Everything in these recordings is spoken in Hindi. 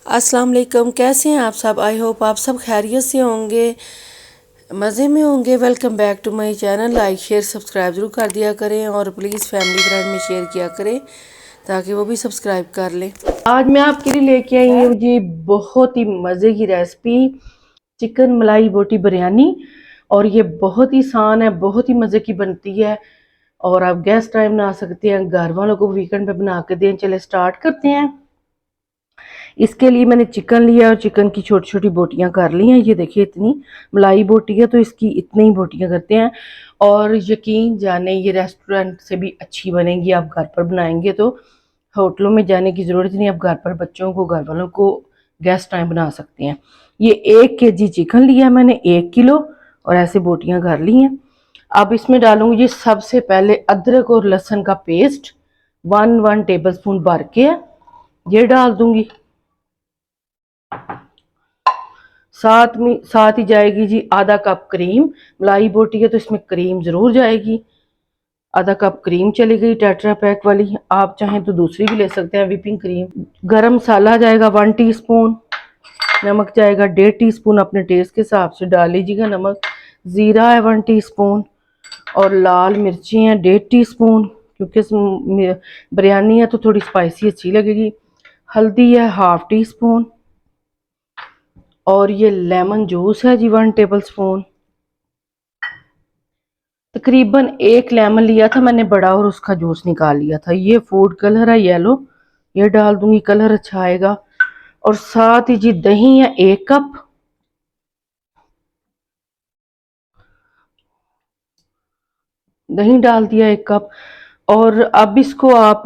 अस्सलाम वालेकुम। कैसे हैं आप सब? आई होप आप सब खैरियत से होंगे, मज़े में होंगे। Welcome back to my channel. Like share subscribe ज़रूर कर दिया करें और प्लीज़ फैमिली फ्रेंड में शेयर किया करें ताकि वो भी सब्सक्राइब कर लें। आज मैं आपके लिए लेके आई हूँ जी बहुत ही मज़े की रेसिपी, चिकन मलाई बोटी बिरयानी। और ये बहुत ही आसान है, बहुत ही मज़े की बनती है और आप गेस्ट टाइम बना सकते हैं, घर वालों को वीकेंड पे बना के दें। चले स्टार्ट करते हैं। इसके लिए मैंने चिकन लिया और चिकन की छोटी छोटी बोटियां कर ली हैं। ये देखिए इतनी मलाई बोटी है तो इसकी इतनी ही बोटियां करते हैं। और यकीन जाने ये रेस्टोरेंट से भी अच्छी बनेगी। आप घर पर बनाएंगे तो होटलों में जाने की ज़रूरत नहीं, आप घर पर बच्चों को, घर वालों को गेस्ट टाइम बना सकते हैं। ये 1 kg चिकन लिया मैंने, 1 किलो, और ऐसे बोटियां कर ली हैं। अब इसमें डालूंगी जी सबसे पहले अदरक और लहसुन का पेस्ट 1 टेबल स्पून भर के ये डाल दूंगी। साथ ही जाएगी जी आधा कप क्रीम। मलाई बोटी है तो इसमें क्रीम जरूर जाएगी। आधा कप क्रीम चली गई टेट्रा पैक वाली, आप चाहें तो दूसरी भी ले सकते हैं, विपिंग क्रीम। गरम मसाला जाएगा 1 टीस्पून। नमक जाएगा 1.5 टीस्पून, अपने टेस्ट के हिसाब से डाल लीजिएगा नमक। जीरा है 1 टीस्पून और लाल मिर्ची हैं 1.5 टीस्पून, क्योंकि बिरयानी है तो थोड़ी स्पाइसी अच्छी लगेगी। हल्दी है 1/2 टीस्पून और ये लेमन जूस है जी 1 टेबल स्पून। तकरीबन 1 लेमन लिया था मैंने बड़ा और उसका जूस निकाल लिया था। ये फूड कलर है येलो, ये डाल दूंगी, कलर अच्छा आएगा। और साथ ही जी दही है 1 कप। दही डाल दिया 1 कप। और अब इसको आप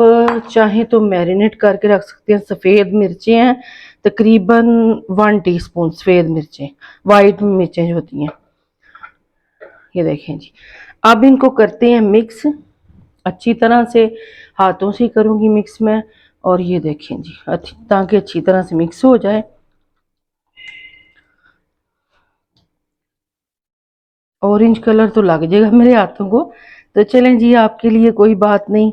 चाहें तो मैरिनेट करके रख सकते हैं। सफ़ेद मिर्चें हैं तकरीबन 1 टीस्पून, सफ़ेद मिर्चें, वाइट मिर्चें जो होती हैं, ये देखें जी। अब इनको करते हैं मिक्स अच्छी तरह से, हाथों से करूंगी मिक्स में। और ये देखें जी ताकि अच्छी तरह से मिक्स हो जाए। ऑरेंज कलर तो लग जाएगा मेरे हाथों को, तो चलें जी, आपके लिए कोई बात नहीं।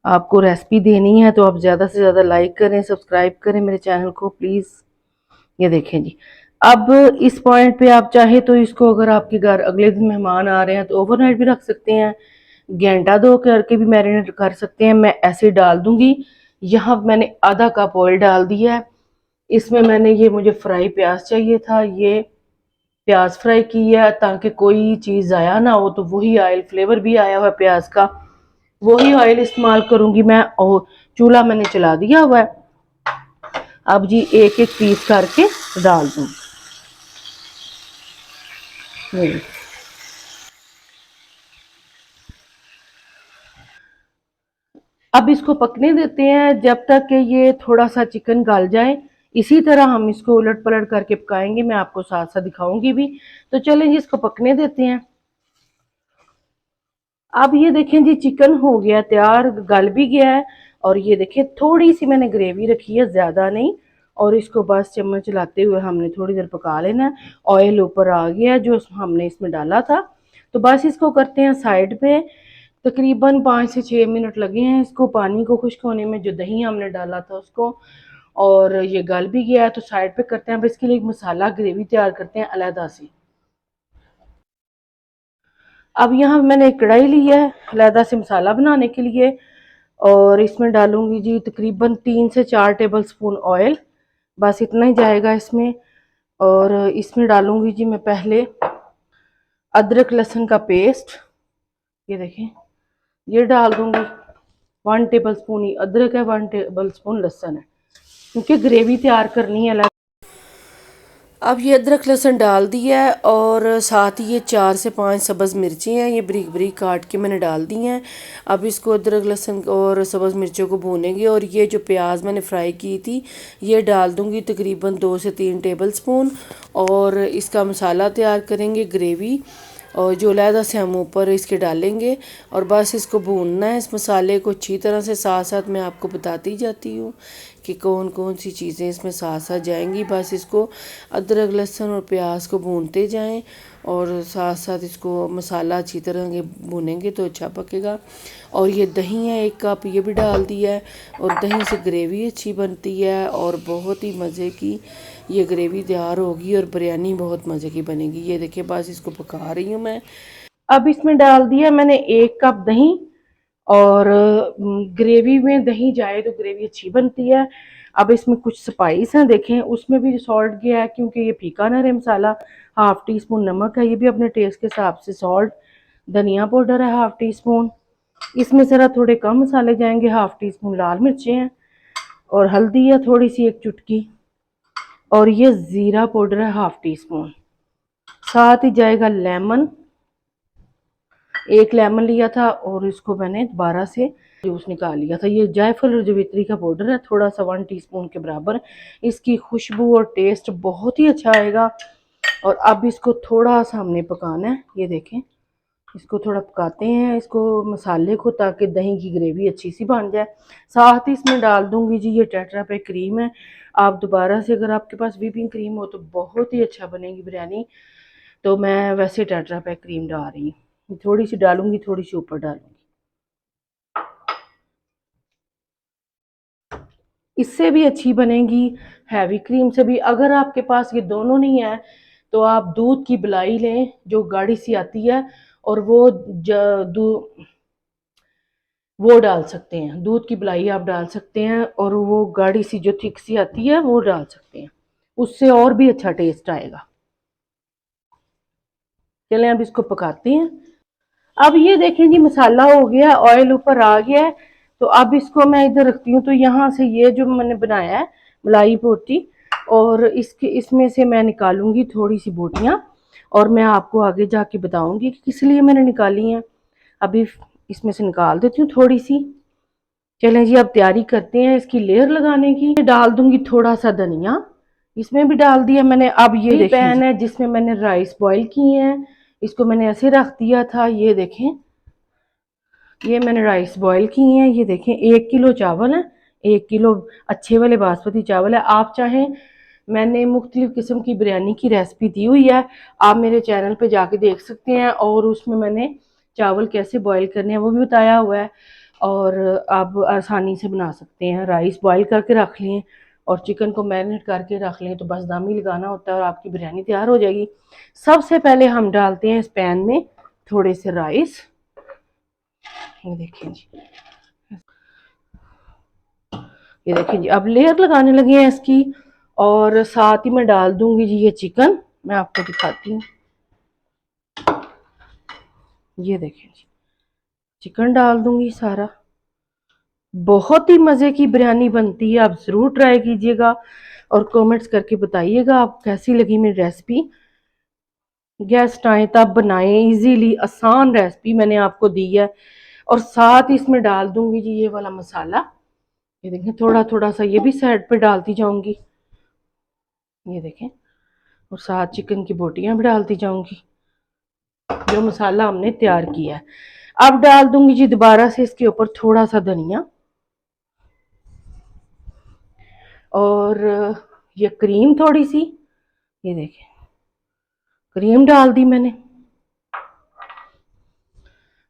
आपको रेसिपी देनी है तो आप ज़्यादा से ज़्यादा लाइक करें, सब्सक्राइब करें मेरे चैनल को प्लीज़। ये देखें जी। अब इस पॉइंट पे आप चाहे तो इसको, अगर आपके घर अगले दिन मेहमान आ रहे हैं तो ओवरनाइट भी रख सकते हैं, घंटा दो करके भी मैरिनेट कर सकते हैं। मैं ऐसे डाल दूंगी। यहाँ मैंने आधा कप ऑयल डाल दिया है। इसमें मैंने ये, मुझे फ्राई प्याज चाहिए था, ये प्याज फ्राई की है ताकि कोई चीज़ ज़ाया ना हो। तो वही ऑयल, फ्लेवर भी आया हुआ है प्याज का, वही ऑयल इस्तेमाल करूंगी मैं। और चूल्हा मैंने चला दिया हुआ है। अब जी एक एक पीस करके डाल दूंगी। अब इसको पकने देते हैं जब तक कि ये थोड़ा सा चिकन गल जाए। इसी तरह हम इसको उलट पलट करके पकाएंगे, मैं आपको साथ साथ दिखाऊंगी भी। तो चलें जी, इसको पकने देते हैं। अब ये देखें जी चिकन हो गया तैयार, गल भी गया है। और ये देखें थोड़ी सी मैंने ग्रेवी रखी है, ज़्यादा नहीं। और इसको बस चम्मच चलाते हुए हमने थोड़ी देर पका लेना है। ऑयल ऊपर आ गया है जो हमने इसमें डाला था। तो बस इसको करते हैं साइड पे। तकरीबन 5 से 6 मिनट लगे हैं इसको पानी को खुश्क होने में, जो दही हमने डाला था उसको। और ये गल भी गया है तो साइड पे करते हैं। अब इसके लिए एक मसाला ग्रेवी तैयार करते हैं अलहदा से। अब यहाँ मैंने एक कढ़ाई ली है अलहदा से मसाला बनाने के लिए। और इसमें डालूंगी जी तकरीबन 3 से 4 टेबल स्पून ऑयल, बस इतना ही जाएगा इसमें। और इसमें डालूंगी जी मैं पहले अदरक लहसुन का पेस्ट, ये देखें, ये डाल दूंगी। 1 टेबल स्पून ही अदरक है, 1 टेबल स्पून लहसुन है, क्योंकि ग्रेवी तैयार करनी है। अब ये अदरक लहसुन डाल दिया है और साथ ही ये 4 से 5 सब्ज़ मिर्ची हैं, ये बरीक बरीक काट के मैंने डाल दी हैं। अब इसको अदरक लहसुन और सब्ज़ मिर्चों को भूनेंगे। और ये जो प्याज मैंने फ्राई की थी ये डाल दूंगी तकरीबन 2 से 3 टेबल स्पून। और इसका मसाला तैयार करेंगे, ग्रेवी, और जो अलहदा से हम ऊपर इसके डालेंगे। और बस इसको भूनना है इस मसाले को अच्छी तरह से। साथ साथ मैं आपको बताती जाती हूँ कि कौन कौन सी चीज़ें इसमें साथ साथ जाएंगी। बस इसको अदरक लहसुन और प्याज को भूनते जाएं और साथ साथ इसको मसाला अच्छी तरह के भूनेंगे तो अच्छा पकेगा। और ये दही है 1 कप, ये भी डाल दिया है और दही से ग्रेवी अच्छी बनती है और बहुत ही मज़े की ये ग्रेवी तैयार होगी और बिरयानी बहुत मज़े की बनेगी। ये देखिए बस इसको पका रही हूँ मैं। अब इसमें डाल दिया मैंने 1 कप दही और ग्रेवी में दही जाए तो ग्रेवी अच्छी बनती है। अब इसमें कुछ स्पाइस हैं, देखें उसमें भी सॉल्ट गया है क्योंकि ये फीका ना रहे मसाला। 1/2 टीस्पून नमक है, ये भी अपने टेस्ट के हिसाब से। सॉल्ट, धनिया पाउडर है 1/2 टीस्पून। इसमें ज़रा थोड़े कम मसाले जाएंगे। 1/2 टीस्पून लाल मिर्चें हैं और हल्दी है थोड़ी सी 1 चुटकी और ये ज़ीरा पाउडर है 1/2 टीस्पून। साथ ही जाएगा लेमन, 1 लेमन लिया था और इसको मैंने दोबारा से जूस निकाल लिया था। ये जायफल और जवित्री का पाउडर है, थोड़ा सा 1 टीस्पून के बराबर। इसकी खुशबू और टेस्ट बहुत ही अच्छा आएगा। और अब इसको थोड़ा सा हमने पकाना है। ये देखें इसको थोड़ा पकाते हैं इसको मसाले को, ताकि दही की ग्रेवी अच्छी सी बन जाए। साथ ही इसमें डाल दूंगी जी ये टेट्रा पैक क्रीम है। आप दोबारा से अगर आपके पास व्हिपिंग क्रीम हो तो बहुत ही अच्छा बनेगी बिरयानी। तो मैं वैसे टेट्रा पैक क्रीम डाल रही हूँ, थोड़ी सी डालूंगी, थोड़ी सी ऊपर डालूंगी। इससे भी अच्छी बनेगी, हैवी क्रीम से भी। अगर आपके पास ये दोनों नहीं है तो आप दूध की बिलाई लें जो गाढ़ी सी आती है और वो डाल सकते हैं। दूध की बिलाई आप डाल सकते हैं और वो गाढ़ी सी जो थिक सी आती है वो डाल सकते हैं, उससे और भी अच्छा टेस्ट आएगा। चलें अब इसको पकाते हैं। अब ये देखें जी मसाला हो गया, ऑयल ऊपर आ गया है। तो अब इसको मैं इधर रखती हूँ। तो यहाँ से ये जो मैंने बनाया है मलाई बोटी, और इसमें से मैं निकालूंगी थोड़ी सी बोटियाँ और मैं आपको आगे जाके बताऊंगी कि किस लिए मैंने निकाली हैं। अभी इसमें से निकाल देती हूँ थोड़ी सी। चलें जी अब तैयारी करते हैं इसकी लेयर लगाने की। डाल दूंगी थोड़ा सा धनिया, इसमें भी डाल दिया मैंने। अब ये पैन है जिसमें मैंने राइस बॉईल किए हैं, इसको मैंने ऐसे रख दिया था। ये देखें ये मैंने राइस बॉईल किए हैं। ये देखें 1 किलो चावल है, 1 किलो अच्छे वाले बासमती चावल है। आप चाहें, मैंने मुख्तलिफ किस्म की बिरयानी की रेसिपी दी हुई है, आप मेरे चैनल पे जाके देख सकते हैं और उसमें मैंने चावल कैसे बॉईल करने हैं वो भी बताया हुआ है और आप आसानी से बना सकते हैं। राइस बॉईल करके रख लें और चिकन को मैरिनेट करके रख लें तो बस दम ही लगाना होता है और आपकी बिरयानी तैयार हो जाएगी। सबसे पहले हम डालते हैं इस पैन में थोड़े से राइस। ये देखें जी, ये देखें जी अब लेयर लगाने लगे हैं इसकी। और साथ ही मैं डाल दूंगी जी ये चिकन, मैं आपको दिखाती हूँ। ये देखें जी चिकन डाल दूंगी सारा। बहुत ही मज़े की बिरयानी बनती है, आप ज़रूर ट्राई कीजिएगा और कमेंट्स करके बताइएगा आपको कैसी लगी मेरी रेसिपी। गेस्ट आए तब बनाएं, इजीली आसान रेसिपी मैंने आपको दी है। और साथ ही इसमें डाल दूंगी जी ये वाला मसाला। ये देखें थोड़ा थोड़ा सा ये भी साइड पे डालती जाऊंगी। ये देखें, और साथ चिकन की बोटियां भी डालती जाऊंगी जो मसाला हमने तैयार किया है। अब डाल दूंगी जी दोबारा से इसके ऊपर थोड़ा सा धनिया और ये क्रीम थोड़ी सी। ये देखें क्रीम डाल दी मैंने।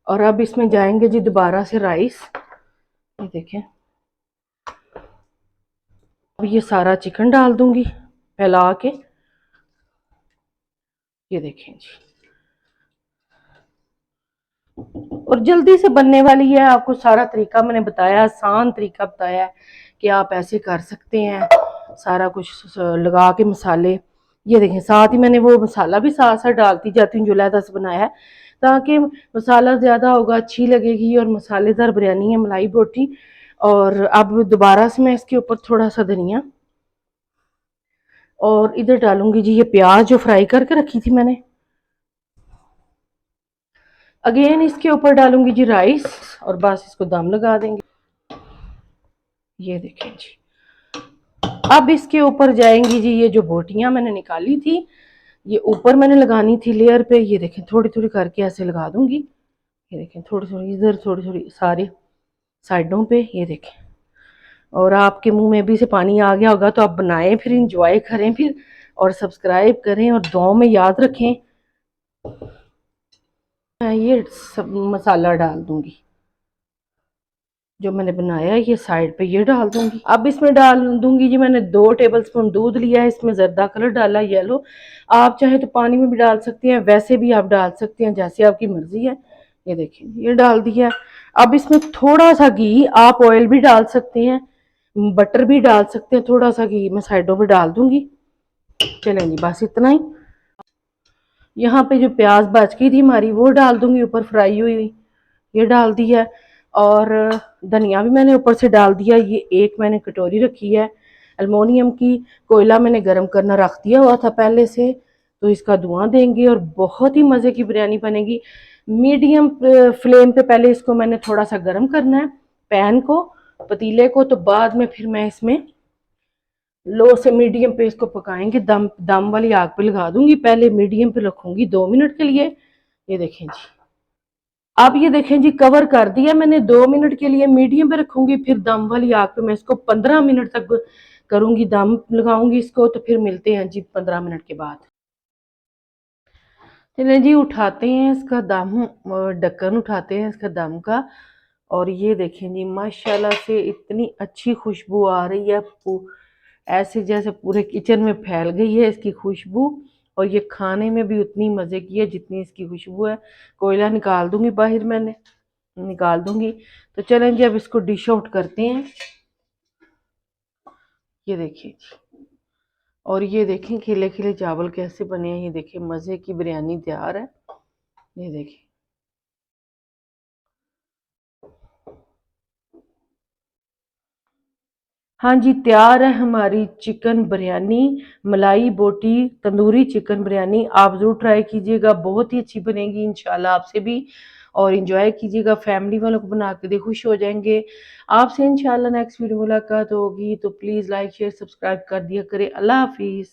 और अब इसमें जाएंगे जी दोबारा से राइस। ये देखें अब ये सारा चिकन डाल दूंगी फैला के। ये देखें जी, और जल्दी से बनने वाली है। आपको सारा तरीका मैंने बताया, आसान तरीका बताया है कि आप ऐसे कर सकते हैं सारा कुछ लगा के मसाले। ये देखें साथ ही मैंने वो मसाला भी साथ साथ डालती जाती हूँ जो लहदा से बनाया है, ताकि मसाला ज़्यादा होगा अच्छी लगेगी और मसालेदार बिरयानी है मलाई बोटी। और अब दोबारा से मैं इसके ऊपर थोड़ा सा धनिया और इधर डालूंगी जी ये प्याज जो फ्राई करके रखी थी मैंने। अगेन इसके ऊपर डालूंगी जी राइस और बस इसको दम लगा देंगे। ये देखें जी अब इसके ऊपर जाएंगी जी ये जो बोटियां मैंने निकाली थी, ये ऊपर मैंने लगानी थी लेयर पे। ये देखें थोड़ी थोड़ी करके ऐसे लगा दूंगी। ये देखें थोड़ी थोड़ी इधर, थोड़ी थोड़ी सारे साइडों पे। ये देखें और आपके मुंह में भी से पानी आ गया होगा तो आप बनाएं, फिर इंजॉय करें फिर, और सब्सक्राइब करें और दुआओं में याद रखें। मैं ये सब मसाला डाल दूंगी जो मैंने बनाया है, ये साइड पे ये डाल दूंगी। अब इसमें डाल दूंगी जी, मैंने 2 टेबलस्पून दूध लिया है, इसमें जर्दा कलर डाला येलो। आप चाहे तो पानी में भी डाल सकते हैं, वैसे भी आप डाल सकते हैं, जैसे आपकी मर्जी है। ये देखिए ये डाल दिया। अब इसमें थोड़ा सा घी, आप ऑयल भी डाल सकते हैं, बटर भी डाल सकते हैं, थोड़ा सा घी मैं साइडों पे डाल दूंगी। चलें जी बस इतना ही। यहाँ पे जो प्याज बच गई थी हमारी वो डाल दूंगी ऊपर फ्राई हुई, ये डाल दी है। और धनिया भी मैंने ऊपर से डाल दिया। ये एक मैंने कटोरी रखी है एल्युमिनियम की, कोयला मैंने गर्म करना रख दिया हुआ था पहले से, तो इसका धुआं देंगे और बहुत ही मज़े की बिरयानी बनेगी। मीडियम फ्लेम पे पहले इसको मैंने थोड़ा सा गर्म करना है, पैन को, पतीले को, तो बाद में फिर मैं इसमें लो से मीडियम पे इसको पकाएंगे, दम दम वाली आग पे लगा दूंगी, पहले मीडियम पे रखूंगी 2 मिनट के लिए। ये देखें जी, अब ये देखें जी कवर कर दिया मैंने 2 मिनट के लिए, मीडियम पे रखूंगी, फिर दम वाली आग पे मैं इसको 15 मिनट तक करूंगी, दम लगाऊंगी इसको, तो फिर मिलते हैं जी 15 मिनट के बाद। चलिए जी उठाते हैं इसका दम, ढक्कन उठाते हैं इसका दम का, और ये देखें जी माशाल्लाह से इतनी अच्छी खुशबू आ रही है, ऐसे जैसे पूरे किचन में फैल गई है इसकी खुशबू। और ये खाने में भी उतनी मज़े की है जितनी इसकी खुशबू है। कोयला निकाल दूंगी बाहर, मैंने निकाल दूंगी। तो चलें जी अब इसको डिश आउट करते हैं। ये देखिए जी, और ये देखें खिले खिले चावल कैसे बने हैं, ये देखिए मज़े की बिरयानी तैयार है। ये देखिए, हाँ जी तैयार है हमारी चिकन बिरयानी, मलाई बोटी तंदूरी चिकन बिरयानी। आप ज़रूर ट्राई कीजिएगा, बहुत ही अच्छी बनेगी इंशाल्लाह आपसे भी, और इंजॉय कीजिएगा, फैमिली वालों को बना के दे खुश हो जाएंगे। आपसे इंशाल्लाह नेक्स्ट वीडियो मुलाकात होगी, तो प्लीज़ लाइक शेयर सब्सक्राइब कर दिया करें। अल्लाह हाफिज़।